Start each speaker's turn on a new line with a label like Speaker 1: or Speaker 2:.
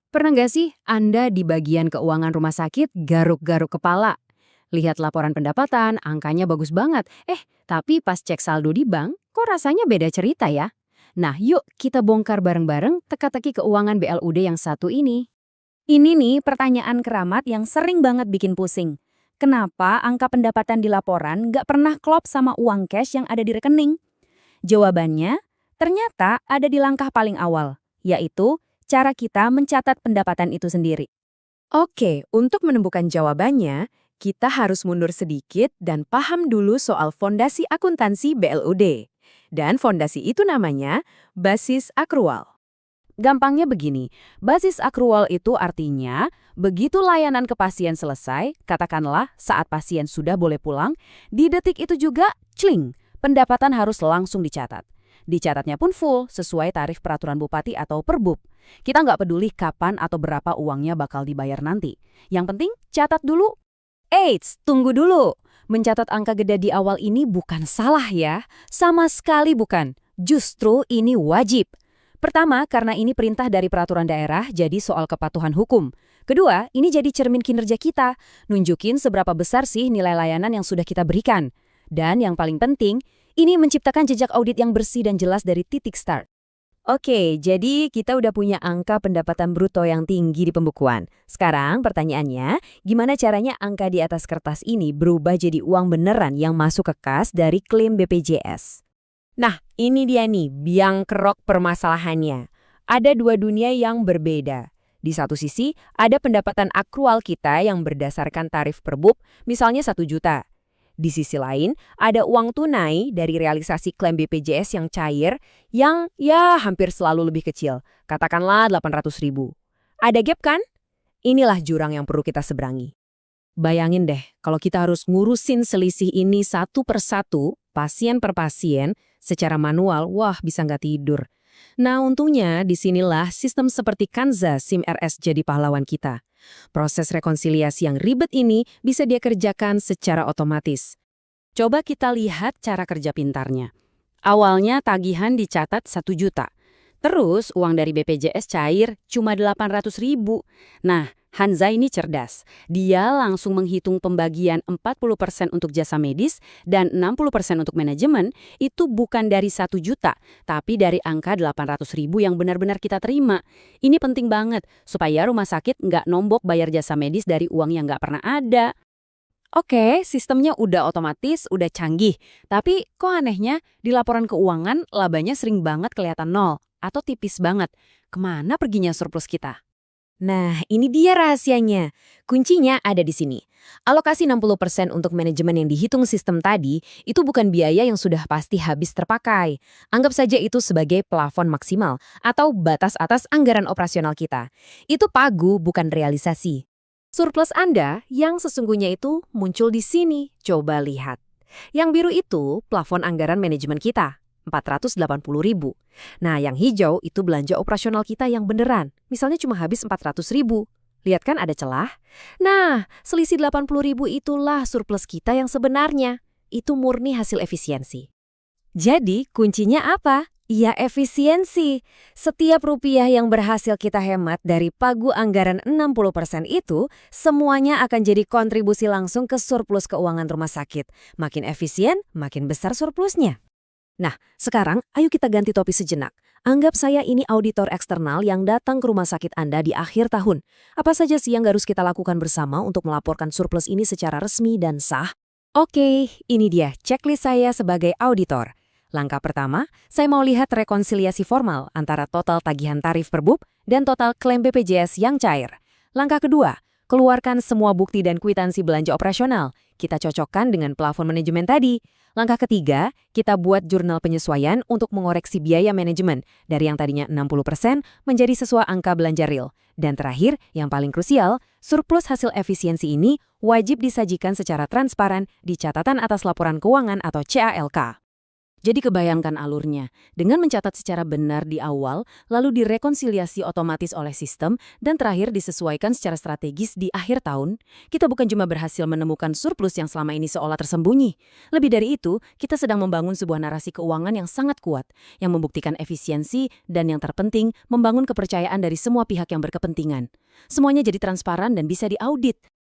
Speaker 1: Pernah nggak sih Anda di bagian keuangan rumah sakit garuk-garuk kepala? Lihat laporan pendapatan, angkanya bagus banget. Tapi pas cek saldo di bank, kok rasanya beda cerita ya? Nah, yuk kita bongkar bareng-bareng teka-teki keuangan BLUD yang satu ini.
Speaker 2: Ini nih pertanyaan keramat yang sering banget bikin pusing. Kenapa angka pendapatan di laporan nggak pernah klop sama uang cash yang ada di rekening? Jawabannya, ternyata ada di langkah paling awal, yaitu cara kita mencatat pendapatan itu sendiri.
Speaker 3: Oke, untuk menemukan jawabannya, kita harus mundur sedikit dan paham dulu soal fondasi akuntansi BLUD. Dan fondasi itu namanya basis akrual.
Speaker 1: Gampangnya begini, basis akrual itu artinya begitu layanan ke pasien selesai, katakanlah saat pasien sudah boleh pulang, di detik itu juga, cling, pendapatan harus langsung dicatat. Dicatatnya pun full, sesuai tarif peraturan bupati atau perbub. Kita nggak peduli kapan atau berapa uangnya bakal dibayar nanti. Yang penting, catat dulu. Eits, tunggu dulu. Mencatat angka gede di awal ini bukan salah ya. Sama sekali bukan. Justru ini wajib. Pertama, karena ini perintah dari peraturan daerah, jadi soal kepatuhan hukum. Kedua, ini jadi cermin kinerja kita. Nunjukin seberapa besar sih nilai layanan yang sudah kita berikan. Dan yang paling penting, ini menciptakan jejak audit yang bersih dan jelas dari titik start.
Speaker 3: Oke, jadi kita udah punya angka pendapatan bruto yang tinggi di pembukuan. Sekarang pertanyaannya, gimana caranya angka di atas kertas ini berubah jadi uang beneran yang masuk ke kas dari klaim BPJS? Nah, ini dia nih, biang kerok permasalahannya. Ada dua dunia yang berbeda. Di satu sisi, ada pendapatan akrual kita yang berdasarkan tarif perbub, misalnya 1 juta. Di sisi lain, ada uang tunai dari realisasi klaim BPJS yang cair yang hampir selalu lebih kecil, katakanlah 800.000. Ada gap kan? Inilah jurang yang perlu kita seberangi. Bayangin deh, kalau kita harus ngurusin selisih ini satu persatu, pasien per pasien, secara manual, wah bisa nggak tidur. Nah untungnya disinilah sistem seperti Kanza SIM-RS jadi pahlawan kita. Proses rekonsiliasi yang ribet ini bisa dia kerjakan secara otomatis. Coba kita lihat cara kerja pintarnya. Awalnya tagihan dicatat 1 juta. Terus uang dari BPJS cair cuma 800.000. Nah, Hanza ini cerdas. Dia langsung menghitung pembagian 40% untuk jasa medis dan 60% untuk manajemen itu bukan dari 1 juta, tapi dari angka 800.000 yang benar-benar kita terima. Ini penting banget, supaya rumah sakit nggak nombok bayar jasa medis dari uang yang nggak pernah ada. Oke, sistemnya udah otomatis, udah canggih. Tapi kok anehnya, di laporan keuangan labanya sering banget kelihatan nol atau tipis banget. Kemana perginya surplus kita? Nah, ini dia rahasianya. Kuncinya ada di sini. Alokasi 60% untuk manajemen yang dihitung sistem tadi, itu bukan biaya yang sudah pasti habis terpakai. Anggap saja itu sebagai plafon maksimal atau batas atas anggaran operasional kita. Itu pagu, bukan realisasi. Surplus Anda yang sesungguhnya itu muncul di sini. Coba lihat. Yang biru itu plafon anggaran manajemen kita. 480.000. Nah, yang hijau itu belanja operasional kita yang beneran. Misalnya cuma habis 400.000. Lihat kan ada celah? Nah, selisih 80.000 itulah surplus kita yang sebenarnya. Itu murni hasil efisiensi. Jadi, kuncinya apa? Ya, efisiensi. Setiap rupiah yang berhasil kita hemat dari pagu anggaran 60% itu, semuanya akan jadi kontribusi langsung ke surplus keuangan rumah sakit. Makin efisien, makin besar surplusnya. Nah, sekarang ayo kita ganti topi sejenak. Anggap saya ini auditor eksternal yang datang ke rumah sakit Anda di akhir tahun. Apa saja sih yang harus kita lakukan bersama untuk melaporkan surplus ini secara resmi dan sah? Oke, ini dia checklist saya sebagai auditor. Langkah pertama, saya mau lihat rekonsiliasi formal antara total tagihan tarif perbub dan total klaim BPJS yang cair. Langkah kedua, keluarkan semua bukti dan kwitansi belanja operasional. Kita cocokkan dengan plafon manajemen tadi. Langkah ketiga, kita buat jurnal penyesuaian untuk mengoreksi biaya manajemen dari yang tadinya 60% menjadi sesuai angka belanja real. Dan terakhir, yang paling krusial, surplus hasil efisiensi ini wajib disajikan secara transparan di catatan atas laporan keuangan atau CALK.
Speaker 1: Jadi kebayangkan alurnya, dengan mencatat secara benar di awal, lalu direkonsiliasi otomatis oleh sistem, dan terakhir disesuaikan secara strategis di akhir tahun, kita bukan cuma berhasil menemukan surplus yang selama ini seolah tersembunyi. Lebih dari itu, kita sedang membangun sebuah narasi keuangan yang sangat kuat, yang membuktikan efisiensi, dan yang terpenting, membangun kepercayaan dari semua pihak yang berkepentingan. Semuanya jadi transparan dan bisa diaudit.